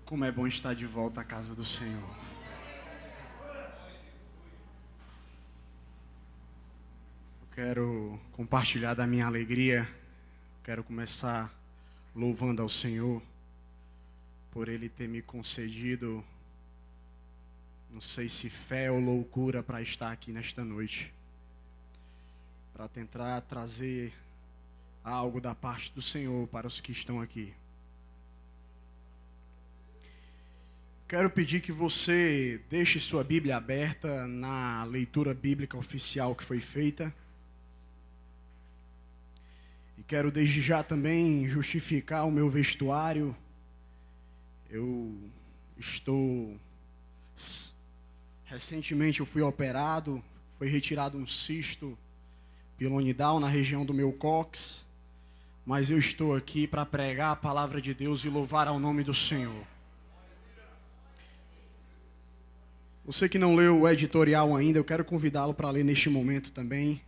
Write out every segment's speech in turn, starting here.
Como é bom estar de volta à casa do Senhor. Eu quero compartilhar da minha alegria. Quero começar louvando ao Senhor por Ele ter me concedido, não sei se fé ou loucura, para estar aqui nesta noite, para tentar trazer algo da parte do Senhor para os que estão aqui. Quero pedir que você deixe sua Bíblia aberta na leitura bíblica oficial que foi feita. E quero desde já também justificar o meu vestuário. Recentemente eu fui operado, foi retirado um cisto pilonidal na região do meu cóccix. Mas eu estou aqui para pregar a palavra de Deus e louvar ao nome do Senhor. Você que não leu o editorial ainda, eu quero convidá-lo para ler neste momento também.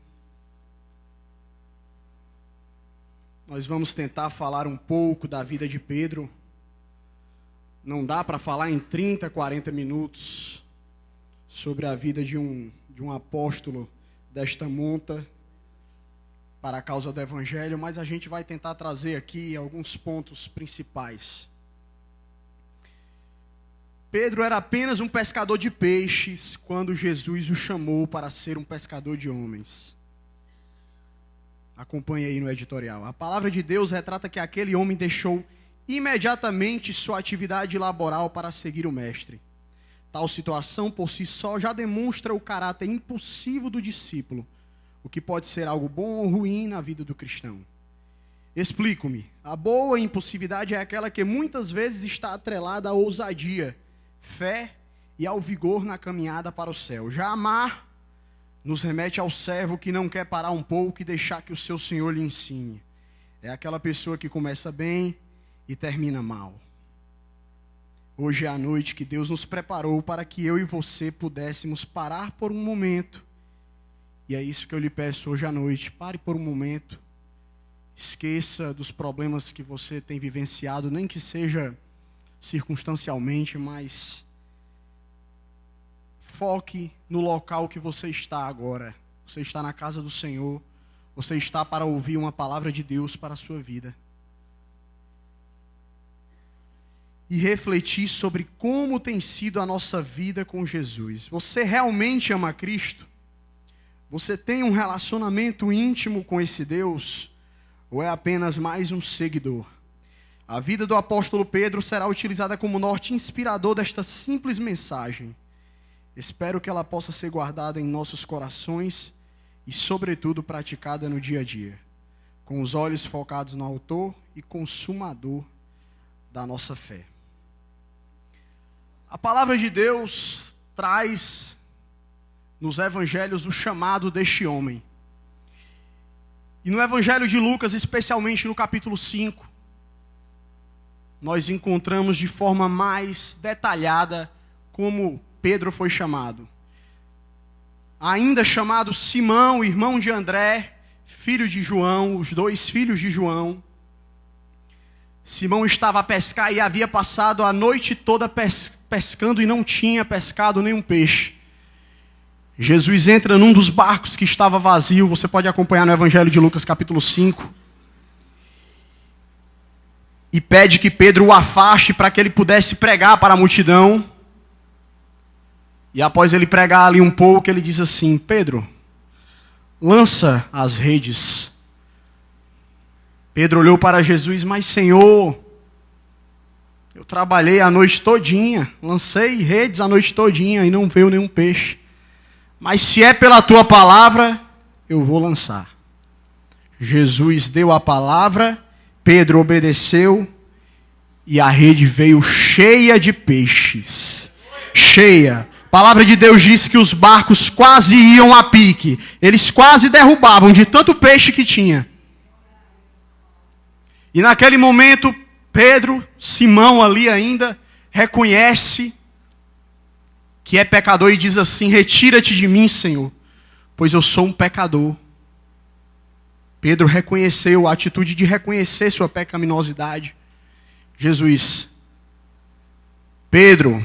Nós vamos tentar falar um pouco da vida de Pedro. Não dá para falar em 30, 40 minutos sobre a vida de um apóstolo desta monta para a causa do Evangelho, mas a gente vai tentar trazer aqui alguns pontos principais. Pedro era apenas um pescador de peixes quando Jesus o chamou para ser um pescador de homens. Acompanhe aí no editorial. A palavra de Deus retrata que aquele homem deixou imediatamente sua atividade laboral para seguir o mestre. Tal situação por si só já demonstra o caráter impulsivo do discípulo, o que pode ser algo bom ou ruim na vida do cristão. Explico-me. A boa impulsividade é aquela que muitas vezes está atrelada à ousadia, fé e ao vigor na caminhada para o céu. Já amar nos remete ao servo que não quer parar um pouco e deixar que o seu Senhor lhe ensine. É aquela pessoa que começa bem e termina mal. Hoje é a noite que Deus nos preparou para que eu e você pudéssemos parar por um momento. E é isso que eu lhe peço hoje à noite. Pare por um momento. Esqueça dos problemas que você tem vivenciado, nem que seja circunstancialmente, mas foque no local que você está agora. Você está na casa do Senhor. Você está para ouvir uma palavra de Deus para a sua vida. E refletir sobre como tem sido a nossa vida com Jesus. Você realmente ama Cristo? Você tem um relacionamento íntimo com esse Deus? Ou é apenas mais um seguidor? A vida do apóstolo Pedro será utilizada como norte inspirador desta simples mensagem. Espero que ela possa ser guardada em nossos corações e, sobretudo, praticada no dia a dia, com os olhos focados no autor e consumador da nossa fé. A palavra de Deus traz nos evangelhos o chamado deste homem. E no evangelho de Lucas, especialmente no capítulo 5, nós encontramos de forma mais detalhada como Pedro foi chamado. Ainda chamado Simão, irmão de André, filho de João, os dois filhos de João. Simão estava a pescar e havia passado a noite toda pescando e não tinha pescado nenhum peixe. Jesus entra num dos barcos que estava vazio, você pode acompanhar no Evangelho de Lucas capítulo 5. E pede que Pedro o afaste para que ele pudesse pregar para a multidão. E após ele pregar ali um pouco, ele diz assim: Pedro, lança as redes. Pedro olhou para Jesus: mas Senhor, eu trabalhei a noite todinha, lancei redes a noite todinha e não veio nenhum peixe. Mas se é pela tua palavra, eu vou lançar. Jesus deu a palavra, Pedro obedeceu e a rede veio cheia de peixes. Cheia. A palavra de Deus diz que os barcos quase iam a pique. Eles quase derrubavam de tanto peixe que tinha. E naquele momento, Pedro, Simão ali ainda, reconhece que é pecador e diz assim: retira-te de mim, Senhor, pois eu sou um pecador. Pedro reconheceu a atitude de reconhecer sua pecaminosidade. Jesus, Pedro,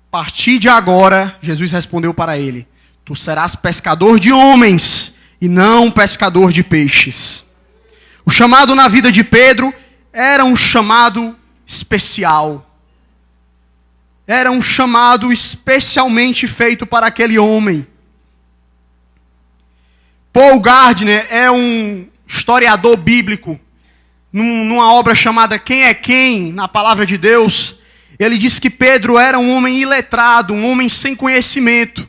a partir de agora, Jesus respondeu para ele: tu serás pescador de homens e não pescador de peixes. O chamado na vida de Pedro era um chamado especial. Era um chamado especialmente feito para aquele homem. Paul Gardner é um historiador bíblico. Numa obra chamada Quem é Quem, na Palavra de Deus, ele diz que Pedro era um homem iletrado, um homem sem conhecimento,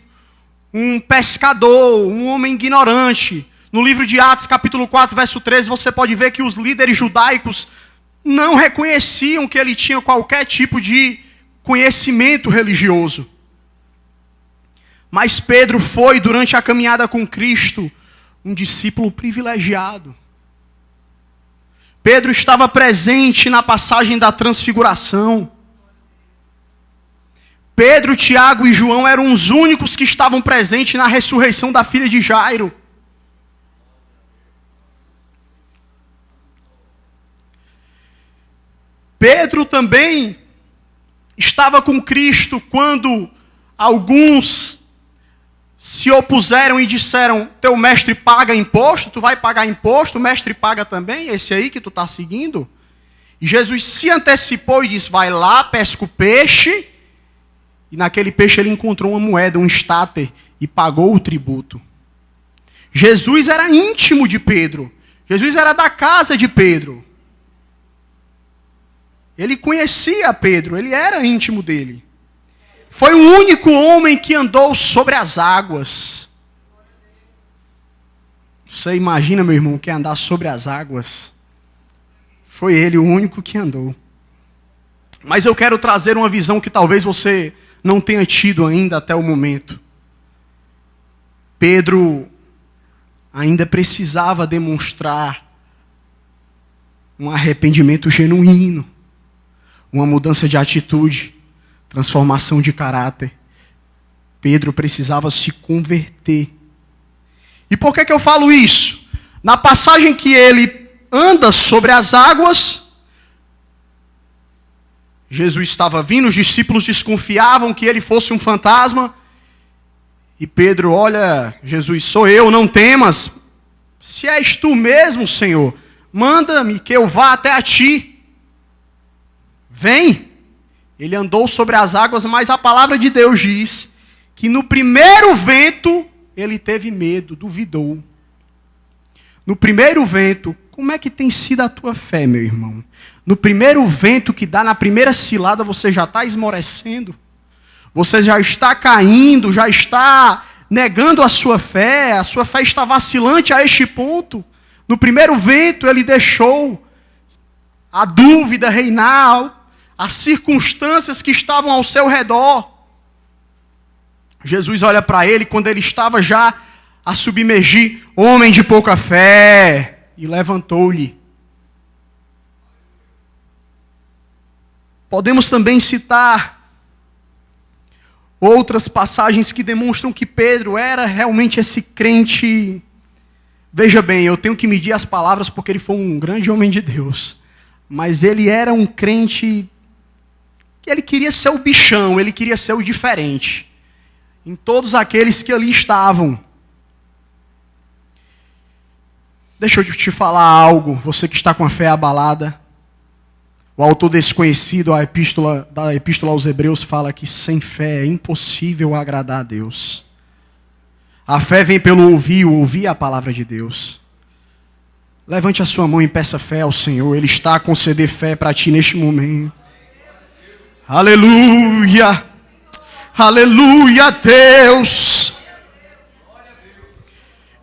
um pescador, um homem ignorante. No livro de Atos, capítulo 4, verso 13, você pode ver que os líderes judaicos não reconheciam que ele tinha qualquer tipo de conhecimento religioso. Mas Pedro foi, durante a caminhada com Cristo, um discípulo privilegiado. Pedro estava presente na passagem da transfiguração. Pedro, Tiago e João eram os únicos que estavam presentes na ressurreição da filha de Jairo. Pedro também estava com Cristo quando alguns se opuseram e disseram: teu mestre paga imposto, tu vai pagar imposto, o mestre paga também, esse aí que tu está seguindo. E Jesus se antecipou e disse: vai lá, pesca o peixe. E naquele peixe ele encontrou uma moeda, um estáter, e pagou o tributo. Jesus era íntimo de Pedro. Jesus era da casa de Pedro. Ele conhecia Pedro, ele era íntimo dele. Foi o único homem que andou sobre as águas. Você imagina, meu irmão, que é andar sobre as águas? Foi ele o único que andou. Mas eu quero trazer uma visão que talvez você não tenha tido ainda até o momento. Pedro ainda precisava demonstrar um arrependimento genuíno, uma mudança de atitude, transformação de caráter. Pedro precisava se converter. E por que eu falo isso? Na passagem que ele anda sobre as águas, Jesus estava vindo, os discípulos desconfiavam que ele fosse um fantasma. E Pedro: olha, Jesus, sou eu, não temas. Se és tu mesmo, Senhor, manda-me que eu vá até a ti. Vem. Ele andou sobre as águas, mas a palavra de Deus diz que no primeiro vento ele teve medo, duvidou. No primeiro vento, como é que tem sido a tua fé, meu irmão? No primeiro vento que dá, na primeira cilada, você já está esmorecendo. Você já está caindo, já está negando a sua fé está vacilante a este ponto. No primeiro vento ele deixou a dúvida reinar, as circunstâncias que estavam ao seu redor. Jesus olha para ele quando ele estava já a submergir: homem de pouca fé, e levantou-lhe. Podemos também citar outras passagens que demonstram que Pedro era realmente esse crente. Veja bem, eu tenho que medir as palavras porque ele foi um grande homem de Deus. Mas ele era um crente que ele queria ser o bichão, ele queria ser o diferente. Em todos aqueles que ali estavam. Deixa eu te falar algo, você que está com a fé abalada. O autor desconhecido, da Epístola aos Hebreus, fala que sem fé é impossível agradar a Deus. A fé vem pelo ouvir a palavra de Deus. Levante a sua mão e peça fé ao Senhor. Ele está a conceder fé para ti neste momento. Aleluia! Aleluia, Deus!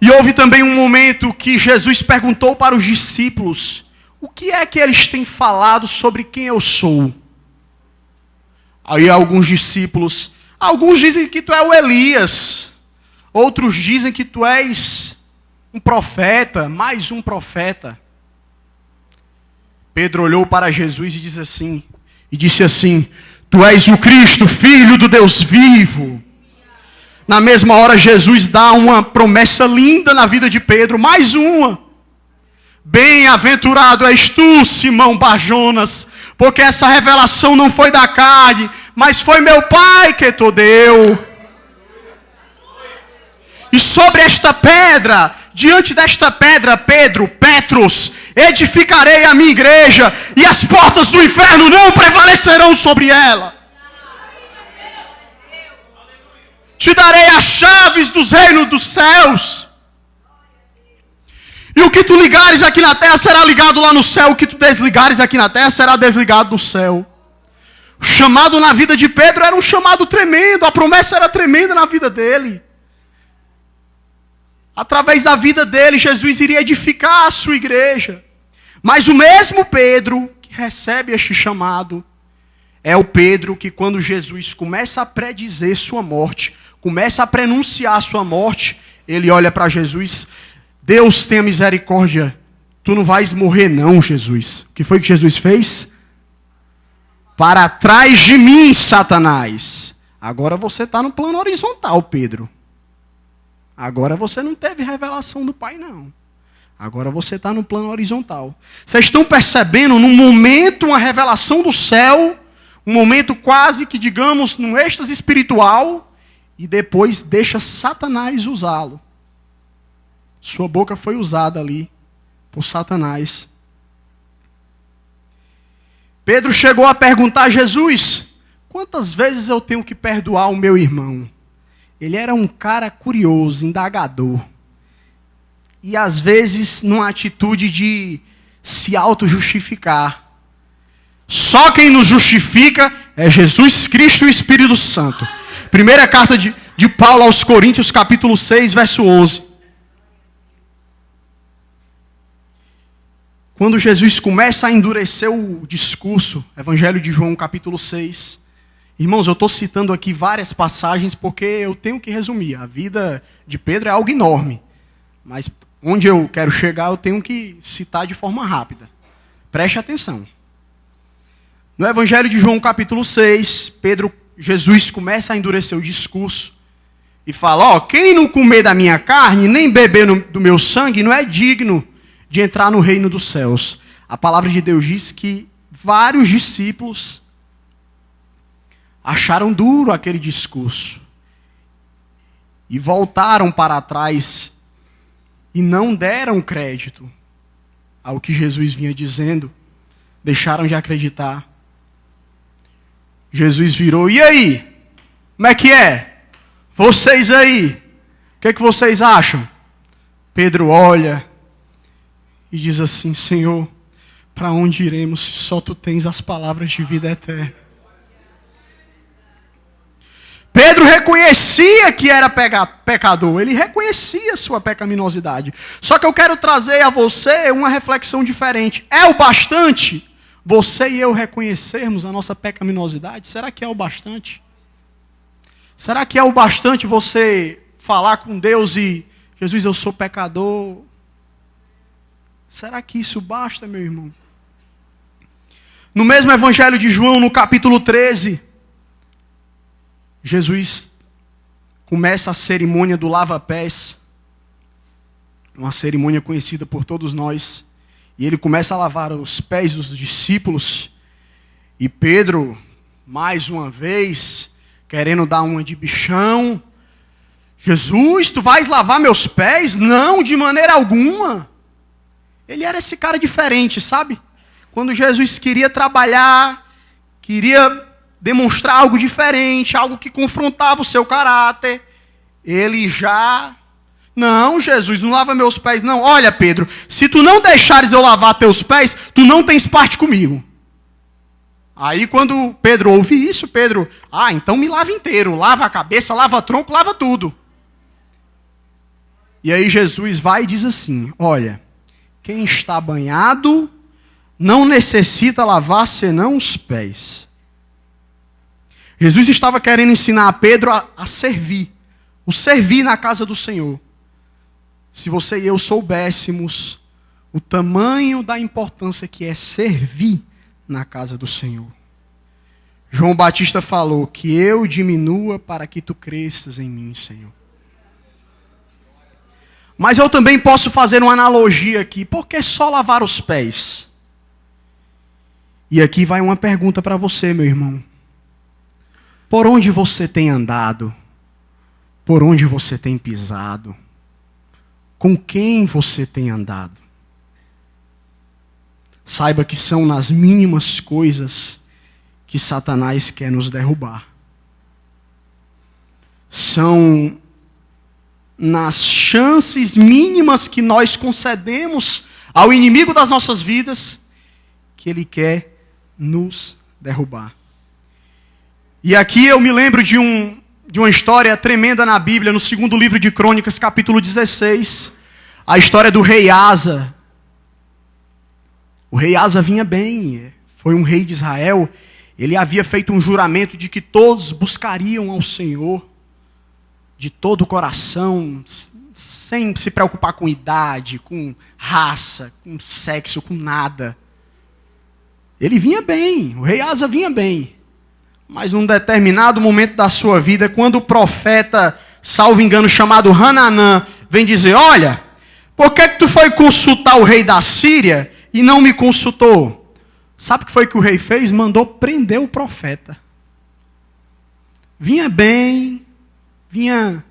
E houve também um momento que Jesus perguntou para os discípulos: o que é que eles têm falado sobre quem eu sou? Aí alguns discípulos, alguns dizem que tu é o Elias, outros dizem que tu és um profeta, mais um profeta. Pedro olhou para Jesus e disse assim: tu és o Cristo, Filho do Deus vivo. Na mesma hora Jesus dá uma promessa linda na vida de Pedro, mais uma. Bem-aventurado és tu, Simão Barjonas, porque essa revelação não foi da carne, mas foi meu Pai que te deu. E sobre esta pedra, diante desta pedra, Petros, edificarei a minha igreja, e as portas do inferno não prevalecerão sobre ela. Te darei as chaves dos reinos dos céus. E o que tu ligares aqui na terra será ligado lá no céu. O que tu desligares aqui na terra será desligado no céu. O chamado na vida de Pedro era um chamado tremendo. A promessa era tremenda na vida dele. Através da vida dele, Jesus iria edificar a sua igreja. Mas o mesmo Pedro que recebe este chamado é o Pedro que, quando Jesus começa a predizer sua morte, começa a prenunciar sua morte, ele olha para Jesus: Deus tenha misericórdia, tu não vais morrer não, Jesus. O que foi que Jesus fez? Para trás de mim, Satanás. Agora você está no plano horizontal, Pedro. Agora você não teve revelação do Pai, não. Agora você está no plano horizontal. Vocês estão percebendo, num momento, uma revelação do céu, um momento quase que, digamos, num êxtase espiritual, e depois deixa Satanás usá-lo. Sua boca foi usada ali por Satanás. Pedro chegou a perguntar a Jesus: quantas vezes eu tenho que perdoar o meu irmão? Ele era um cara curioso, indagador. E às vezes numa atitude de se auto-justificar. Só quem nos justifica é Jesus Cristo e o Espírito Santo. Primeira carta de Paulo aos Coríntios, capítulo 6, verso 11. Quando Jesus começa a endurecer o discurso, Evangelho de João, capítulo 6. Irmãos, eu estou citando aqui várias passagens porque eu tenho que resumir. A vida de Pedro é algo enorme. Mas onde eu quero chegar, eu tenho que citar de forma rápida. Preste atenção. No Evangelho de João, capítulo 6, Jesus começa a endurecer o discurso e fala: quem não comer da minha carne, nem beber do meu sangue, não é digno de entrar no reino dos céus. A palavra de Deus diz que vários discípulos acharam duro aquele discurso e voltaram para trás e não deram crédito ao que Jesus vinha dizendo, deixaram de acreditar. Jesus virou: e aí? Como é que é? Vocês aí, o que vocês acham? Pedro olha e diz assim: Senhor, para onde iremos se só tu tens as palavras de vida eterna? Pedro reconhecia que era pecador, ele reconhecia sua pecaminosidade. Só que eu quero trazer a você uma reflexão diferente. É o bastante você e eu reconhecermos a nossa pecaminosidade? Será que é o bastante? Será que é o bastante você falar com Deus e: Jesus, eu sou pecador? Será que isso basta, meu irmão? No mesmo Evangelho de João, no capítulo 13, Jesus começa a cerimônia do lava-pés, uma cerimônia conhecida por todos nós, e ele começa a lavar os pés dos discípulos, e Pedro, mais uma vez, querendo dar uma de bichão: Jesus, tu vais lavar meus pés? Não, de maneira alguma. Ele era esse cara diferente, sabe? Quando Jesus queria trabalhar, queria demonstrar algo diferente, algo que confrontava o seu caráter, ele já: não, Jesus, não lava meus pés não. Olha, Pedro, se tu não deixares eu lavar teus pés, tu não tens parte comigo. Aí quando Pedro ouve isso, Pedro: então me lava inteiro, lava a cabeça, lava tronco, lava tudo. E aí Jesus vai e diz assim: olha, quem está banhado não necessita lavar senão os pés. Jesus estava querendo ensinar a Pedro a servir. O servir na casa do Senhor. Se você e eu soubéssemos o tamanho da importância que é servir na casa do Senhor. João Batista falou: que eu diminua para que tu cresças em mim, Senhor. Mas eu também posso fazer uma analogia aqui. Por que só lavar os pés? E aqui vai uma pergunta para você, meu irmão. Por onde você tem andado? Por onde você tem pisado? Com quem você tem andado? Saiba que são nas mínimas coisas que Satanás quer nos derrubar. São nas chances mínimas que nós concedemos ao inimigo das nossas vidas que ele quer nos derrubar. E aqui eu me lembro de uma história tremenda na Bíblia, no segundo livro de Crônicas, capítulo 16, a história do rei Asa. O rei Asa vinha bem, foi um rei de Israel, ele havia feito um juramento de que todos buscariam ao Senhor de todo o coração, sem se preocupar com idade, com raça, com sexo, com nada. Ele vinha bem, o rei Asa vinha bem. Mas num determinado momento da sua vida, quando o profeta, salvo engano, chamado Hananã, vem dizer, olha, por que tu foi consultar o rei da Síria e não me consultou? Sabe o que foi que o rei fez? Mandou prender o profeta. Vinha bem, vinha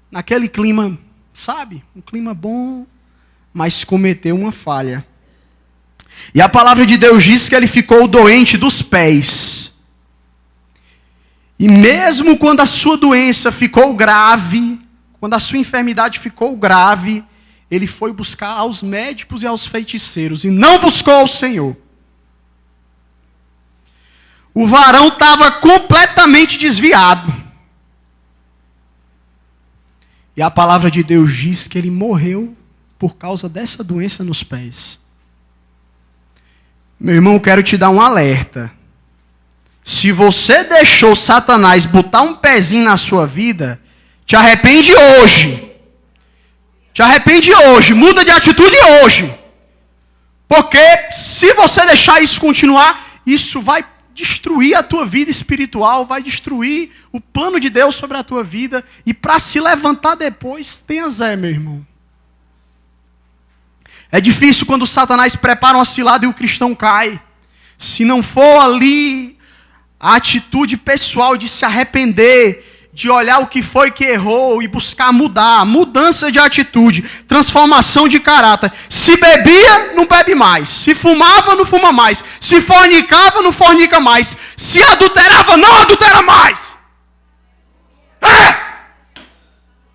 naquele clima, sabe? Um clima bom, mas cometeu uma falha. E a palavra de Deus diz que ele ficou doente dos pés. E mesmo quando a sua doença ficou grave, quando a sua enfermidade ficou grave, ele foi buscar aos médicos e aos feiticeiros, e não buscou ao Senhor. O varão estava completamente desviado. E a palavra de Deus diz que ele morreu por causa dessa doença nos pés. Meu irmão, eu quero te dar um alerta. Se você deixou Satanás botar um pezinho na sua vida, te arrepende hoje. Te arrepende hoje. Muda de atitude hoje. Porque se você deixar isso continuar, isso vai destruir a tua vida espiritual, vai destruir o plano de Deus sobre a tua vida. E para se levantar depois, tenha Zé, meu irmão. É difícil quando Satanás prepara uma cilada e o cristão cai. Se não for ali a atitude pessoal de se arrepender, de olhar o que foi que errou e buscar mudar, mudança de atitude, transformação de caráter. Se bebia, não bebe mais. Se fumava, não fuma mais. Se fornicava, não fornica mais. Se adulterava, não adultera mais.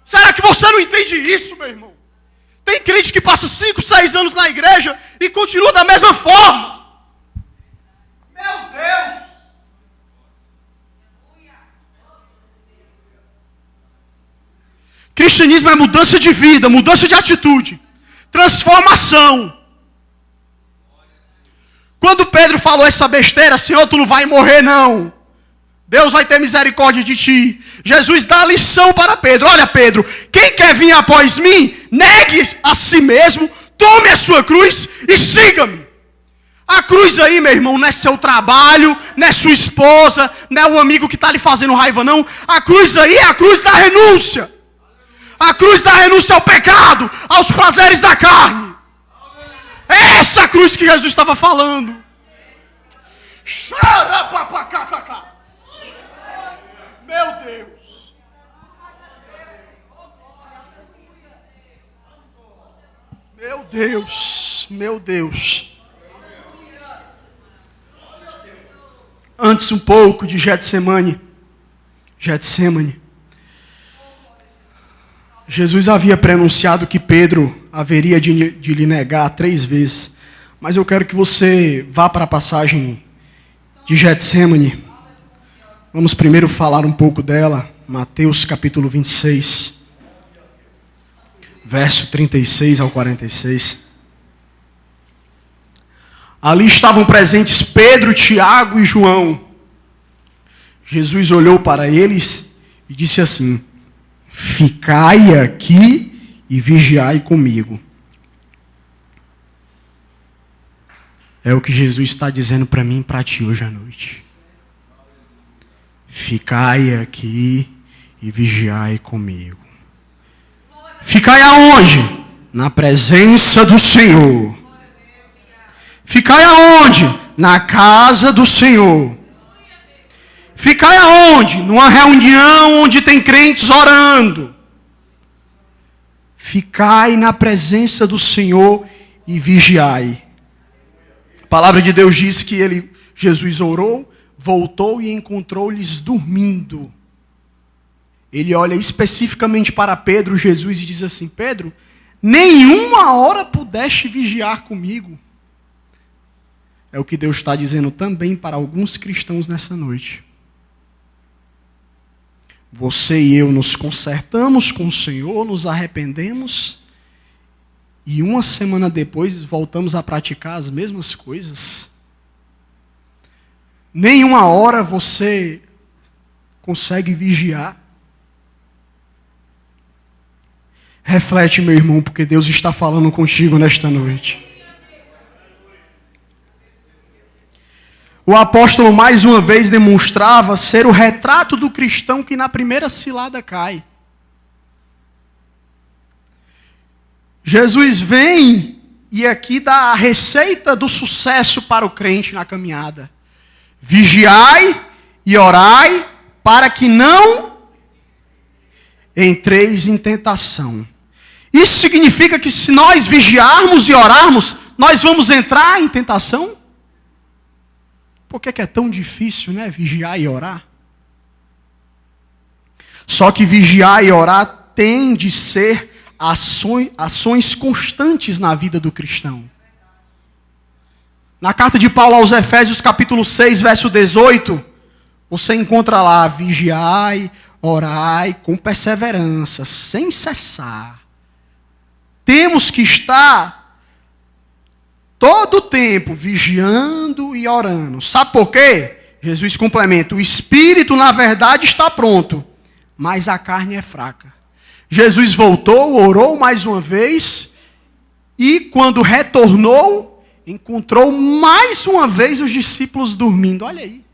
Será que você não entende isso, meu irmão? Tem crente que passa 5, 6 anos na igreja e continua da mesma forma. Meu Deus! Cristianismo é mudança de vida, mudança de atitude, transformação. Quando Pedro falou essa besteira, Senhor, tu não vai morrer não. Deus vai ter misericórdia de ti. Jesus dá a lição para Pedro. Olha, Pedro, quem quer vir após mim, negue a si mesmo, tome a sua cruz e siga-me. A cruz aí, meu irmão, não é seu trabalho, não é sua esposa, não é o amigo que está lhe fazendo raiva, não. A cruz aí é a cruz da renúncia. A cruz da renúncia ao pecado, aos prazeres da carne. É essa a cruz que Jesus estava falando. Meu Deus. Meu Deus. Meu Deus. Antes um pouco de Getsemane. Jesus havia prenunciado que Pedro haveria de lhe negar 3 vezes. Mas eu quero que você vá para a passagem de Getsemane. Vamos primeiro falar um pouco dela. Mateus capítulo 26. Verso 36 ao 46. Ali estavam presentes Pedro, Tiago e João. Jesus olhou para eles e disse assim: ficai aqui e vigiai comigo. É o que Jesus está dizendo para mim e para ti hoje à noite. Ficai aqui e vigiai comigo. Ficai aonde? Na presença do Senhor. Ficai aonde? Na casa do Senhor. Ficai aonde? Numa reunião onde tem crentes orando. Ficai na presença do Senhor e vigiai. A palavra de Deus diz que Jesus orou, voltou e encontrou-lhes dormindo. Ele olha especificamente para Pedro, Jesus, e diz assim: Pedro, nenhuma hora pudeste vigiar comigo. É o que Deus está dizendo também para alguns cristãos nessa noite. Você e eu nos consertamos com o Senhor, nos arrependemos, e uma semana depois voltamos a praticar as mesmas coisas. Nenhuma hora você consegue vigiar. Reflete, meu irmão, porque Deus está falando contigo nesta noite. O apóstolo mais uma vez demonstrava ser o retrato do cristão que na primeira cilada cai. Jesus vem e aqui dá a receita do sucesso para o crente na caminhada. Vigiai e orai para que não entreis em tentação. Isso significa que se nós vigiarmos e orarmos, nós vamos entrar em tentação? Por que é tão difícil, né? Vigiar e orar. Só que vigiar e orar tem de ser ações constantes na vida do cristão. Na carta de Paulo aos Efésios, capítulo 6, verso 18, você encontra lá: vigiai, orai com perseverança, sem cessar. Temos que estar todo o tempo vigiando e orando. Sabe por quê? Jesus complementa: o espírito na verdade está pronto, mas a carne é fraca. Jesus voltou, orou mais uma vez, e quando retornou, encontrou mais uma vez os discípulos dormindo. Olha aí.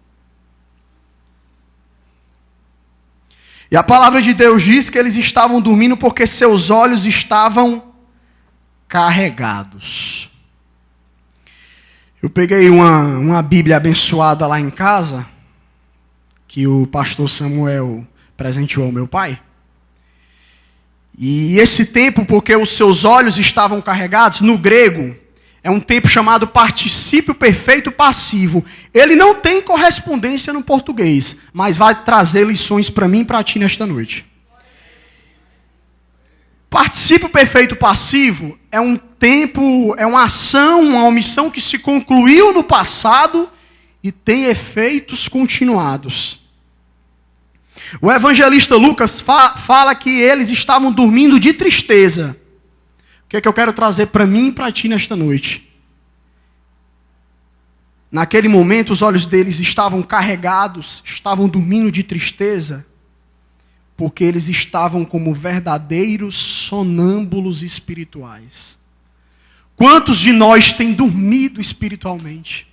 E a palavra de Deus diz que eles estavam dormindo porque seus olhos estavam carregados. Eu peguei uma Bíblia abençoada lá em casa, que o pastor Samuel presenteou ao meu pai. E esse tempo, porque os seus olhos estavam carregados, no grego, é um tempo chamado particípio perfeito passivo. Ele não tem correspondência no português, mas vai trazer lições para mim e para ti nesta noite. Particípio perfeito passivo é um tempo, é uma ação, uma omissão que se concluiu no passado e tem efeitos continuados. O evangelista Lucas fala que eles estavam dormindo de tristeza. O que é que eu quero trazer para mim e para ti nesta noite? Naquele momento, os olhos deles estavam carregados, estavam dormindo de tristeza, porque eles estavam como verdadeiros sonâmbulos espirituais. Quantos de nós têm dormido espiritualmente?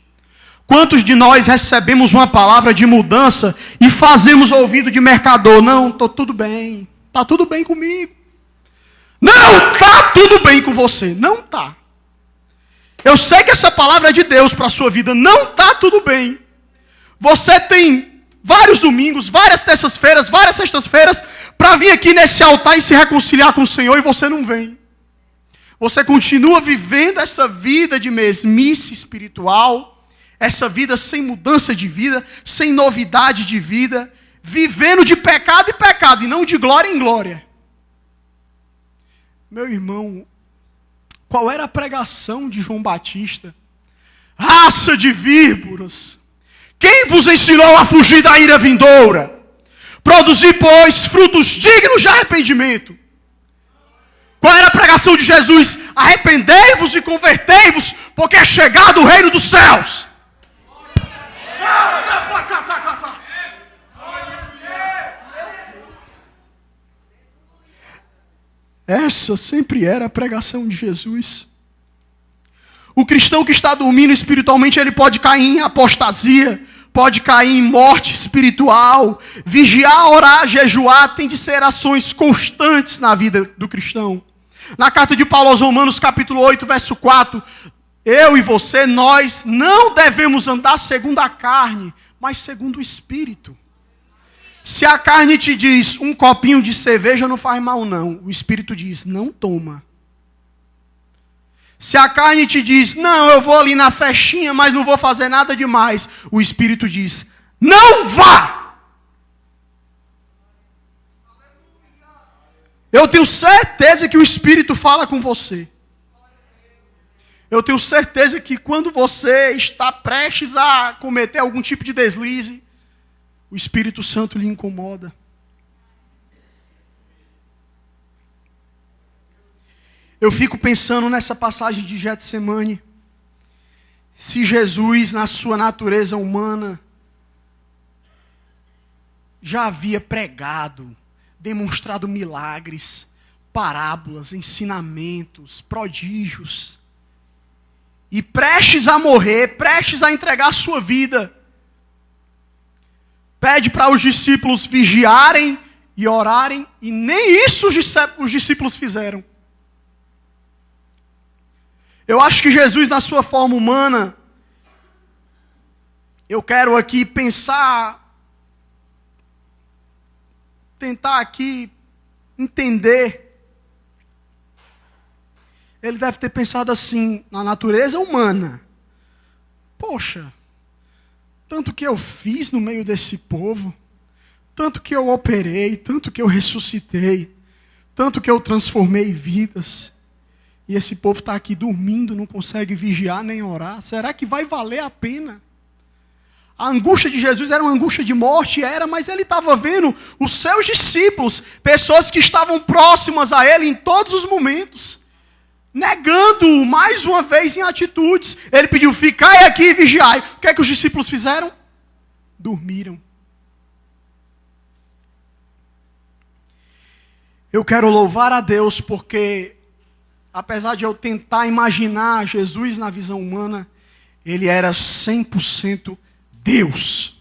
Quantos de nós recebemos uma palavra de mudança e fazemos ouvido de mercador? Não, estou tudo bem. Está tudo bem comigo. Não, está tudo bem com você. Não está. Eu sei que essa palavra é de Deus para a sua vida. Não está tudo bem. Você tem vários domingos, várias terças-feiras, várias sextas-feiras para vir aqui nesse altar e se reconciliar com o Senhor e você não vem. Você continua vivendo essa vida de mesmice espiritual, essa vida sem mudança de vida, sem novidade de vida, vivendo de pecado em pecado e não de glória em glória. Meu irmão, qual era a pregação de João Batista? Raça de víboras, quem vos ensinou a fugir da ira vindoura? Produzir, pois, frutos dignos de arrependimento. Qual era a pregação de Jesus? Arrependei-vos e convertei-vos, porque é chegado o reino dos céus. Essa sempre era a pregação de Jesus. O cristão que está dormindo espiritualmente, ele pode cair em apostasia, pode cair em morte espiritual. Vigiar, orar, jejuar tem de ser ações constantes na vida do cristão. Na carta de Paulo aos Romanos, capítulo 8, verso 4, eu e você, nós não devemos andar segundo a carne, mas segundo o Espírito. Se a carne te diz, um copinho de cerveja não faz mal não, o Espírito diz, não toma. Se a carne te diz, não, eu vou ali na festinha, mas não vou fazer nada demais, o Espírito diz, não vá! Eu tenho certeza que o Espírito fala com você. Eu tenho certeza que quando você está prestes a cometer algum tipo de deslize, o Espírito Santo lhe incomoda. Eu fico pensando nessa passagem de Getsemane. Se Jesus, na sua natureza humana, já havia pregado, demonstrado milagres, parábolas, ensinamentos, prodígios, e prestes a morrer, prestes a entregar a sua vida, pede para os discípulos vigiarem e orarem, e nem isso os discípulos fizeram. Eu acho que Jesus, na sua forma humana, eu quero aqui pensar, tentar aqui entender. Ele deve ter pensado assim, na natureza humana. Poxa, tanto que eu fiz no meio desse povo, tanto que eu operei, tanto que eu ressuscitei, tanto que eu transformei vidas, e esse povo está aqui dormindo, não consegue vigiar nem orar. Será que vai valer a pena? A angústia de Jesus era uma angústia de morte, mas ele estava vendo os seus discípulos, pessoas que estavam próximas a ele em todos os momentos, negando-o mais uma vez em atitudes. Ele pediu, ficai aqui e vigiai. O que é que os discípulos fizeram? Dormiram. Eu quero louvar a Deus porque, apesar de eu tentar imaginar Jesus na visão humana, ele era 100% Deus.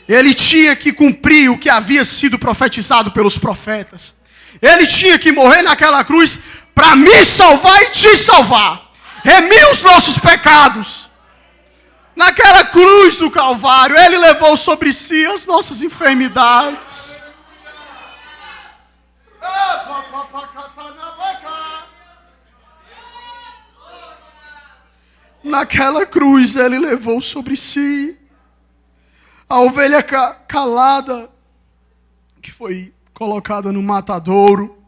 Ele tinha que cumprir o que havia sido profetizado pelos profetas. Ele tinha que morrer naquela cruz para me salvar e te salvar. Remir os nossos pecados. Naquela cruz do Calvário, ele levou sobre si as nossas enfermidades. Naquela cruz ele levou sobre si a ovelha calada que foi colocada no matadouro.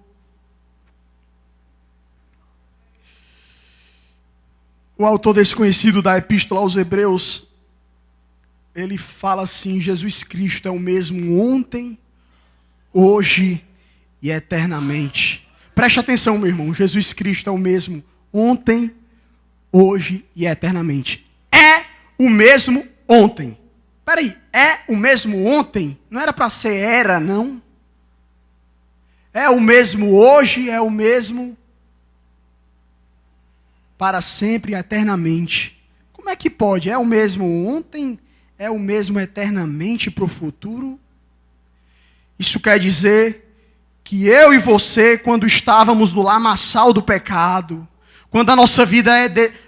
O autor desconhecido da Epístola aos Hebreus, ele fala assim, Jesus Cristo é o mesmo ontem, hoje e eternamente. Preste atenção, meu irmão, Jesus Cristo é o mesmo ontem, hoje e eternamente. É o mesmo ontem. Peraí, é o mesmo ontem? Não era para ser era, não? É o mesmo hoje, é o mesmo para sempre e eternamente. Como é que pode? É o mesmo ontem, é o mesmo eternamente para o futuro? Isso quer dizer que eu e você, quando estávamos no lamaçal do pecado, quando a nossa vida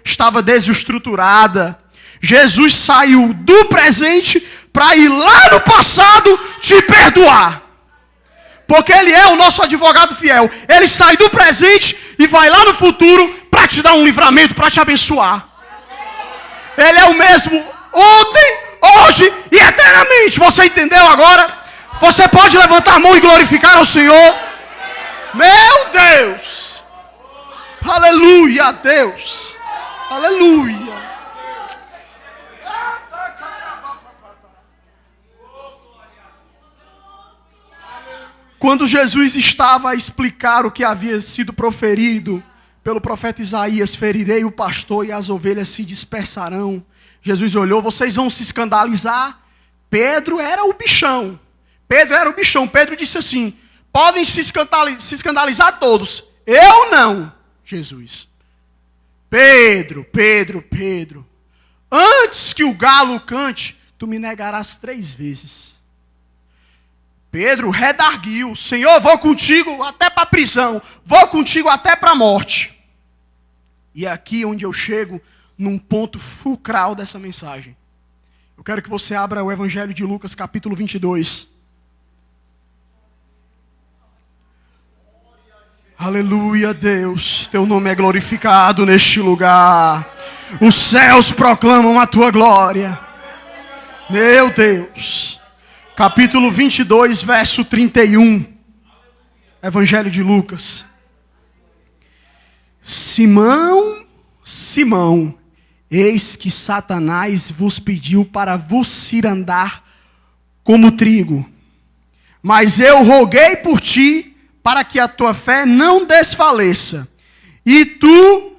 estava desestruturada, Jesus saiu do presente para ir lá no passado te perdoar. Porque Ele é o nosso advogado fiel. Ele sai do presente e vai lá no futuro para te dar um livramento, para te abençoar. Ele é o mesmo ontem, hoje e eternamente. Você entendeu agora? Você pode levantar a mão e glorificar ao Senhor. Meu Deus! Aleluia a Deus! Aleluia! Quando Jesus estava a explicar o que havia sido proferido pelo profeta Isaías, ferirei o pastor e as ovelhas se dispersarão. Jesus olhou, vocês vão se escandalizar? Pedro era o bichão. Pedro disse assim, podem se escandalizar todos. Eu não, Jesus. Pedro. Antes que o galo cante, tu me negarás 3 vezes. Pedro redarguiu, Senhor, vou contigo até para a prisão, vou contigo até para a morte. E aqui onde eu chego, num ponto fulcral dessa mensagem. Eu quero que você abra o Evangelho de Lucas, capítulo 22. Aleluia, Deus, teu nome é glorificado neste lugar. Os céus proclamam a tua glória. Meu Deus. Capítulo 22, verso 31. Evangelho de Lucas. Simão, Simão, eis que Satanás vos pediu para vos cirandar como trigo. Mas eu roguei por ti, para que a tua fé não desfaleça. E tu,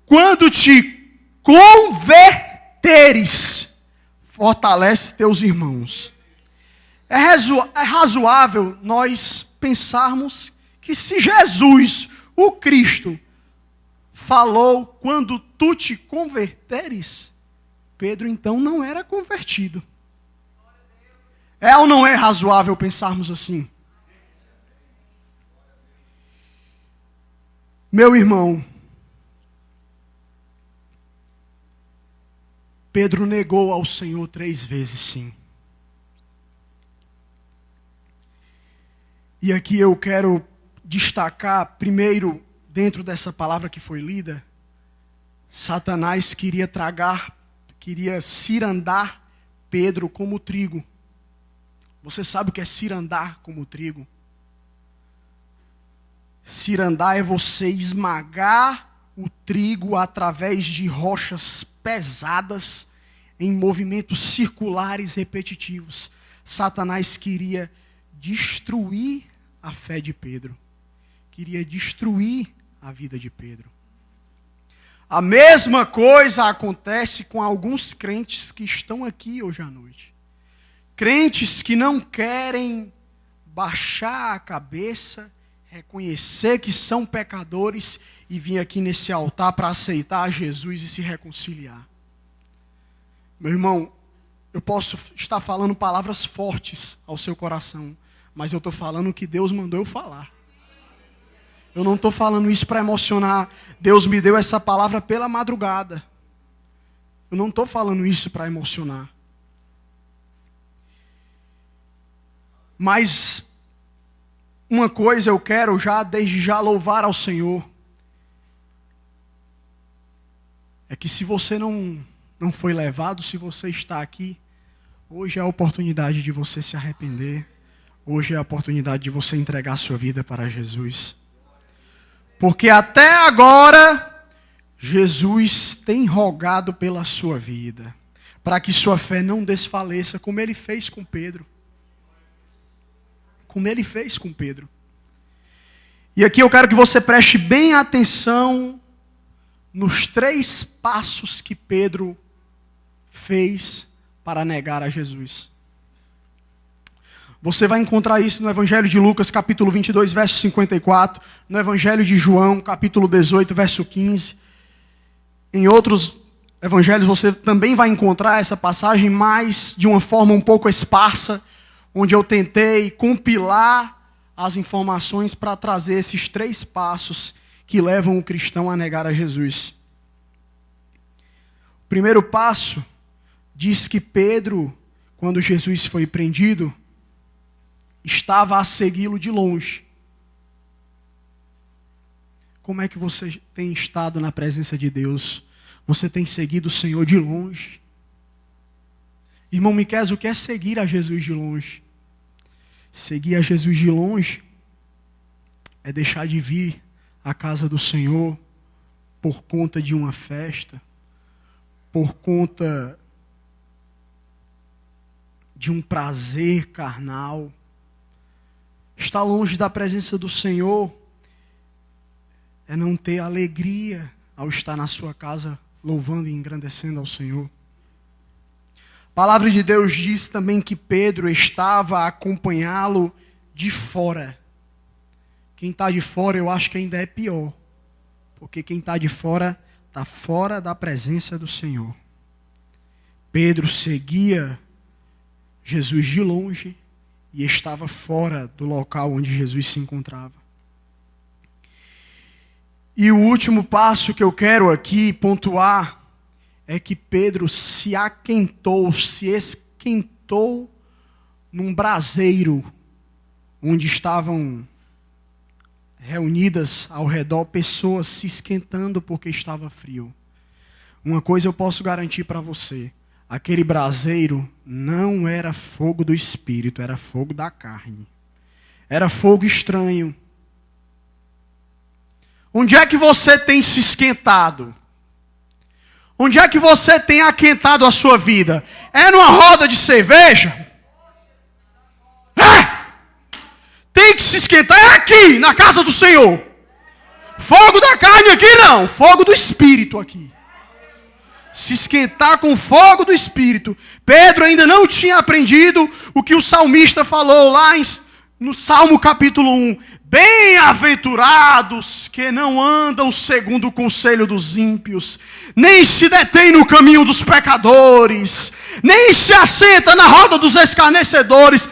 quando te converteres, fortalece teus irmãos. É razoável nós pensarmos que se Jesus, o Cristo, falou quando tu te converteres, Pedro então não era convertido. É ou não é razoável pensarmos assim? Meu irmão, Pedro negou ao Senhor 3 vezes sim. E aqui eu quero destacar, primeiro, dentro dessa palavra que foi lida, Satanás queria cirandar Pedro como trigo. Você sabe o que é cirandar como trigo? Cirandar é você esmagar o trigo através de rochas pesadas em movimentos circulares repetitivos. Satanás queria destruir a fé de Pedro. Queria destruir a vida de Pedro. A mesma coisa acontece com alguns crentes que estão aqui hoje à noite. Crentes que não querem baixar a cabeça, reconhecer que são pecadores e vir aqui nesse altar para aceitar Jesus e se reconciliar. Meu irmão, eu posso estar falando palavras fortes ao seu coração, mas eu estou falando o que Deus mandou eu falar. Eu não estou falando isso para emocionar. Deus me deu essa palavra pela madrugada. Eu não estou falando isso para emocionar. Mas uma coisa eu quero desde já louvar ao Senhor. É que se você não foi levado, se você está aqui, hoje é a oportunidade de você se arrepender. Hoje é a oportunidade de você entregar a sua vida para Jesus. Porque até agora, Jesus tem rogado pela sua vida, para que sua fé não desfaleça, como Ele fez com Pedro. Como Ele fez com Pedro. E aqui eu quero que você preste bem atenção nos 3 passos que Pedro fez para negar a Jesus. Você vai encontrar isso no Evangelho de Lucas, capítulo 22, verso 54, no Evangelho de João, capítulo 18, verso 15. Em outros evangelhos você também vai encontrar essa passagem, mas de uma forma um pouco esparsa, onde eu tentei compilar as informações para trazer esses 3 passos que levam o cristão a negar a Jesus. O primeiro passo diz que Pedro, quando Jesus foi prendido, estava a segui-lo de longe. Como é que você tem estado na presença de Deus? Você tem seguido o Senhor de longe? Irmão Miqueias, o que é seguir a Jesus de longe? Seguir a Jesus de longe é deixar de vir à casa do Senhor por conta de uma festa, por conta de um prazer carnal. Estar longe da presença do Senhor é não ter alegria ao estar na sua casa louvando e engrandecendo ao Senhor. A palavra de Deus diz também que Pedro estava a acompanhá-lo de fora. Quem está de fora eu acho que ainda é pior, porque quem está de fora está fora da presença do Senhor. Pedro seguia Jesus de longe e estava fora do local onde Jesus se encontrava. E o último passo que eu quero aqui pontuar é que Pedro se aquentou, se esquentou num braseiro onde estavam reunidas ao redor pessoas se esquentando porque estava frio. Uma coisa eu posso garantir para você: aquele braseiro não era fogo do espírito, era fogo da carne. Era fogo estranho. Onde é que você tem se esquentado? Onde é que você tem aquentado a sua vida? É numa roda de cerveja? É! Tem que se esquentar, é aqui, na casa do Senhor. Fogo da carne aqui não, fogo do Espírito aqui. Se esquentar com fogo do Espírito. Pedro ainda não tinha aprendido o que o salmista falou lá no Salmo capítulo 1. Bem-aventurados que não andam segundo o conselho dos ímpios, nem se detêm no caminho dos pecadores, nem se assenta na roda dos escarnecedores.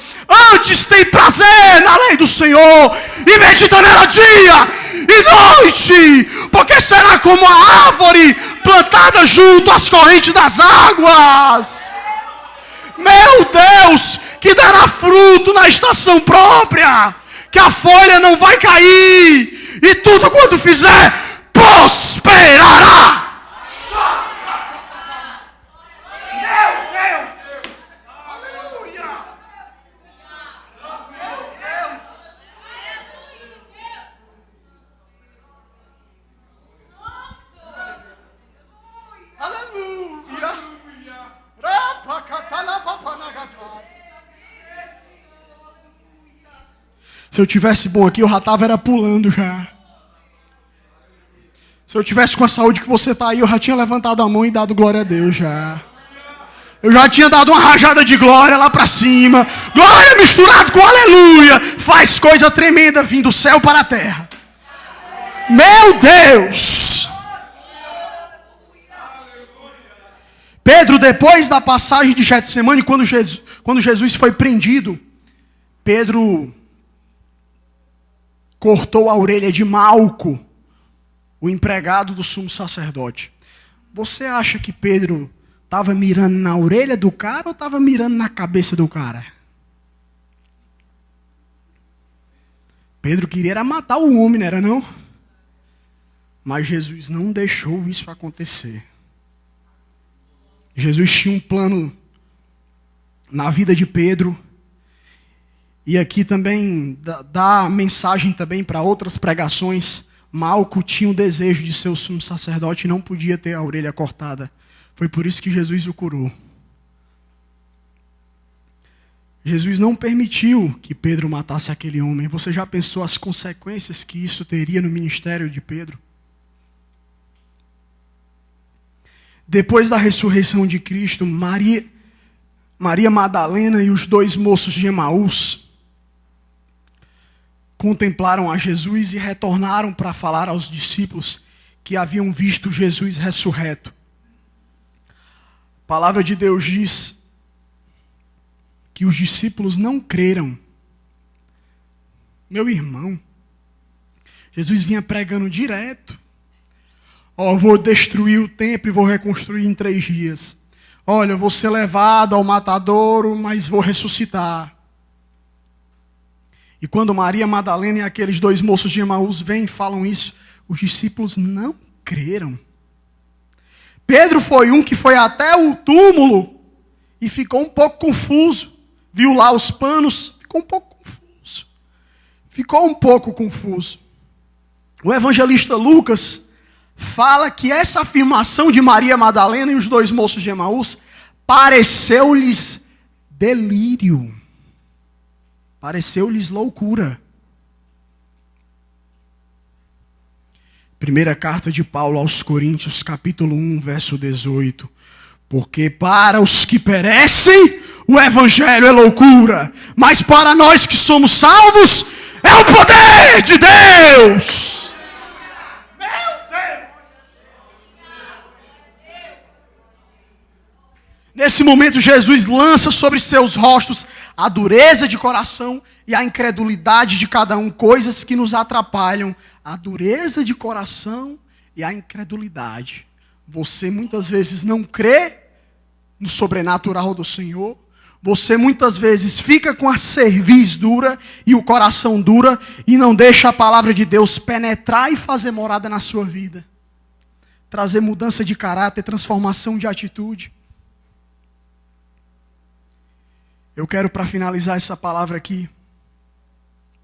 Antes tem prazer na lei do Senhor, e medita nela dia e noite, porque será como a árvore plantada junto às correntes das águas. Meu Deus, que dará fruto na estação própria, que a folha não vai cair, e tudo quanto fizer, prosperará. Meu Deus! Aleluia! Meu Deus! Aleluia! Se eu tivesse bom aqui, eu já estava pulando já. Se eu tivesse com a saúde que você está aí, eu já tinha levantado a mão e dado glória a Deus já. Eu já tinha dado uma rajada de glória lá para cima. Glória misturado com aleluia. Faz coisa tremenda vindo do céu para a terra. Meu Deus! Pedro, depois da passagem de Getsemane, quando Jesus foi prendido, Pedro cortou a orelha de Malco, o empregado do sumo sacerdote. Você acha que Pedro estava mirando na orelha do cara ou estava mirando na cabeça do cara? Pedro queria matar o homem, não era não? Mas Jesus não deixou isso acontecer. Jesus tinha um plano na vida de Pedro. E aqui também dá mensagem também para outras pregações. Malco tinha o desejo de ser o sumo sacerdote e não podia ter a orelha cortada. Foi por isso que Jesus o curou. Jesus não permitiu que Pedro matasse aquele homem. Você já pensou as consequências que isso teria no ministério de Pedro? Depois da ressurreição de Cristo, Maria Madalena e os 2 moços de Emaús contemplaram a Jesus e retornaram para falar aos discípulos que haviam visto Jesus ressurreto. A palavra de Deus diz que os discípulos não creram. Meu irmão, Jesus vinha pregando direto. Vou destruir o templo e vou reconstruir em 3 dias. Olha, eu vou ser levado ao matadouro, mas vou ressuscitar. E quando Maria Madalena e aqueles 2 moços de Emaús vêm e falam isso, os discípulos não creram. Pedro foi um que foi até o túmulo e ficou um pouco confuso. Viu lá os panos, ficou um pouco confuso. O evangelista Lucas fala que essa afirmação de Maria Madalena e os 2 moços de Emaús pareceu-lhes delírio. Pareceu-lhes loucura. Primeira carta de Paulo aos Coríntios, capítulo 1, verso 18. Porque para os que perecem, o evangelho é loucura, mas para nós que somos salvos, é o poder de Deus. Meu Deus! Nesse momento, Jesus lança sobre seus rostos a dureza de coração e a incredulidade de cada um, coisas que nos atrapalham. A dureza de coração e a incredulidade. Você muitas vezes não crê no sobrenatural do Senhor. Você muitas vezes fica com a cerviz dura e o coração dura e não deixa a palavra de Deus penetrar e fazer morada na sua vida. Trazer mudança de caráter, transformação de atitude. Eu quero, para finalizar essa palavra aqui,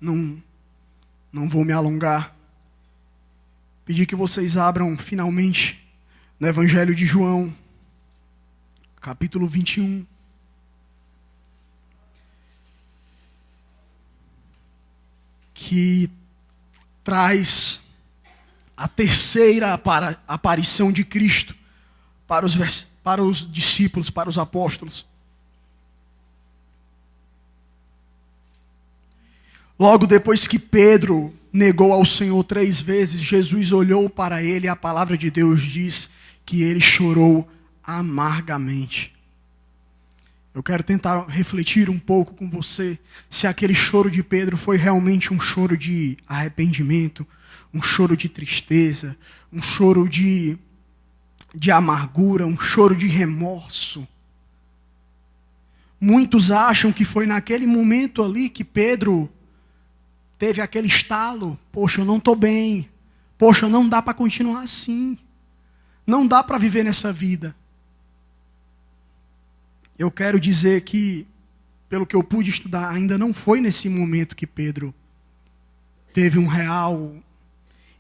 não vou me alongar, pedir que vocês abram finalmente no Evangelho de João, capítulo 21. Que traz a terceira aparição de Cristo para os discípulos, para os apóstolos. Logo depois que Pedro negou ao Senhor 3 vezes, Jesus olhou para ele e a palavra de Deus diz que ele chorou amargamente. Eu quero tentar refletir um pouco com você se aquele choro de Pedro foi realmente um choro de arrependimento, um choro de tristeza, um choro de amargura, um choro de remorso. Muitos acham que foi naquele momento ali que Pedro teve aquele estalo. Poxa, eu não estou bem. Poxa, não dá para continuar assim. Não dá para viver nessa vida. Eu quero dizer que, pelo que eu pude estudar, ainda não foi nesse momento que Pedro teve um real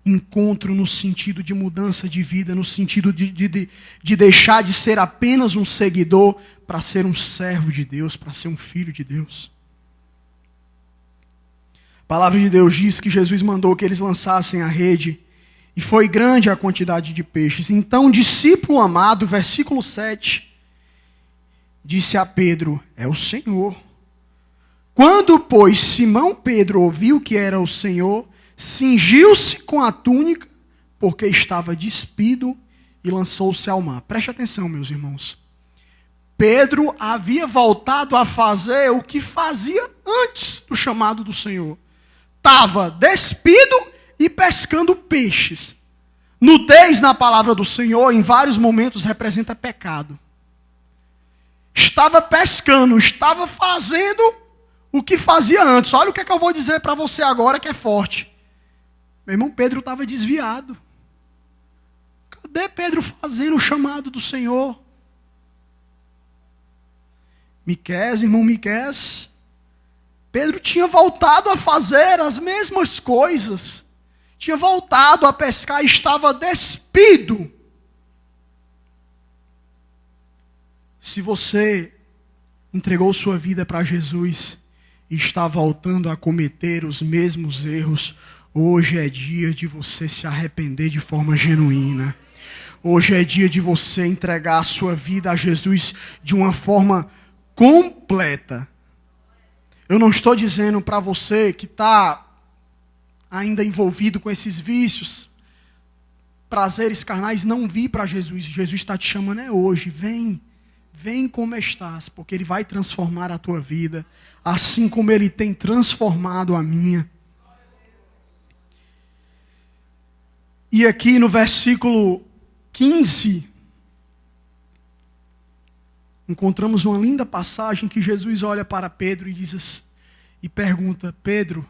encontro no sentido de mudança de vida, no sentido de deixar de ser apenas um seguidor para ser um servo de Deus, para ser um filho de Deus. A palavra de Deus diz que Jesus mandou que eles lançassem a rede e foi grande a quantidade de peixes. Então o discípulo amado, versículo 7, disse a Pedro: é o Senhor. Quando, pois, Simão Pedro ouviu que era o Senhor, cingiu-se com a túnica, porque estava despido, e lançou-se ao mar. Preste atenção, meus irmãos. Pedro havia voltado a fazer o que fazia antes do chamado do Senhor. Estava despido e pescando peixes. Nudez na palavra do Senhor, em vários momentos, representa pecado. Estava pescando, estava fazendo o que fazia antes. Olha o que é que eu vou dizer para você agora que é forte. Meu irmão, Pedro estava desviado. Cadê Pedro fazendo o chamado do Senhor? Miqués, irmão Miqués, Pedro tinha voltado a fazer as mesmas coisas. Tinha voltado a pescar, estava despido. Se você entregou sua vida para Jesus e está voltando a cometer os mesmos erros, hoje é dia de você se arrepender de forma genuína. Hoje é dia de você entregar a sua vida a Jesus de uma forma completa. Eu não estou dizendo para você que está ainda envolvido com esses vícios, prazeres carnais, não vir para Jesus. Jesus está te chamando hoje. Vem como estás, porque Ele vai transformar a tua vida, assim como Ele tem transformado a minha. E aqui no versículo 15, encontramos uma linda passagem que Jesus olha para Pedro e diz e pergunta: Pedro,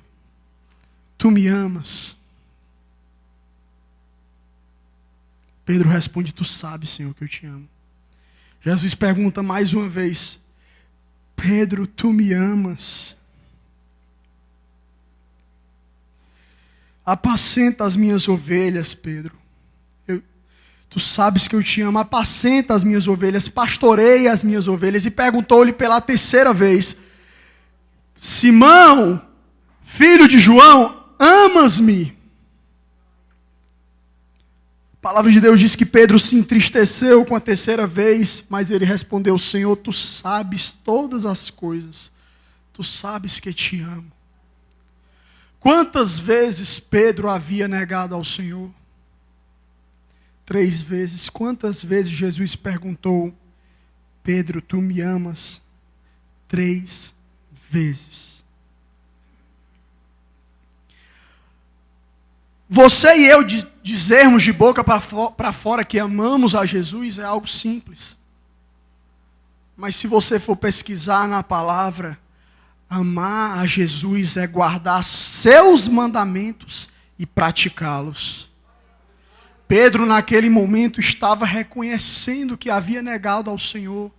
tu me amas? Pedro responde: tu sabes, Senhor, que eu te amo. Jesus pergunta mais uma vez: Pedro, tu me amas? Apacenta as minhas ovelhas, Pedro. Tu sabes que eu te amo. Apacenta as minhas ovelhas, pastoreia as minhas ovelhas. E perguntou-lhe pela terceira vez: Simão, filho de João, amas-me? A palavra de Deus diz que Pedro se entristeceu com a terceira vez, mas ele respondeu: Senhor, tu sabes todas as coisas. Tu sabes que te amo. Quantas vezes Pedro havia negado ao Senhor? 3 vezes. Quantas vezes Jesus perguntou: Pedro, tu me amas? 3 vezes. Você e eu dizermos de boca para fora que amamos a Jesus é algo simples. Mas se você for pesquisar na palavra, amar a Jesus é guardar seus mandamentos e praticá-los. Pedro, naquele momento, estava reconhecendo que havia negado ao Senhor.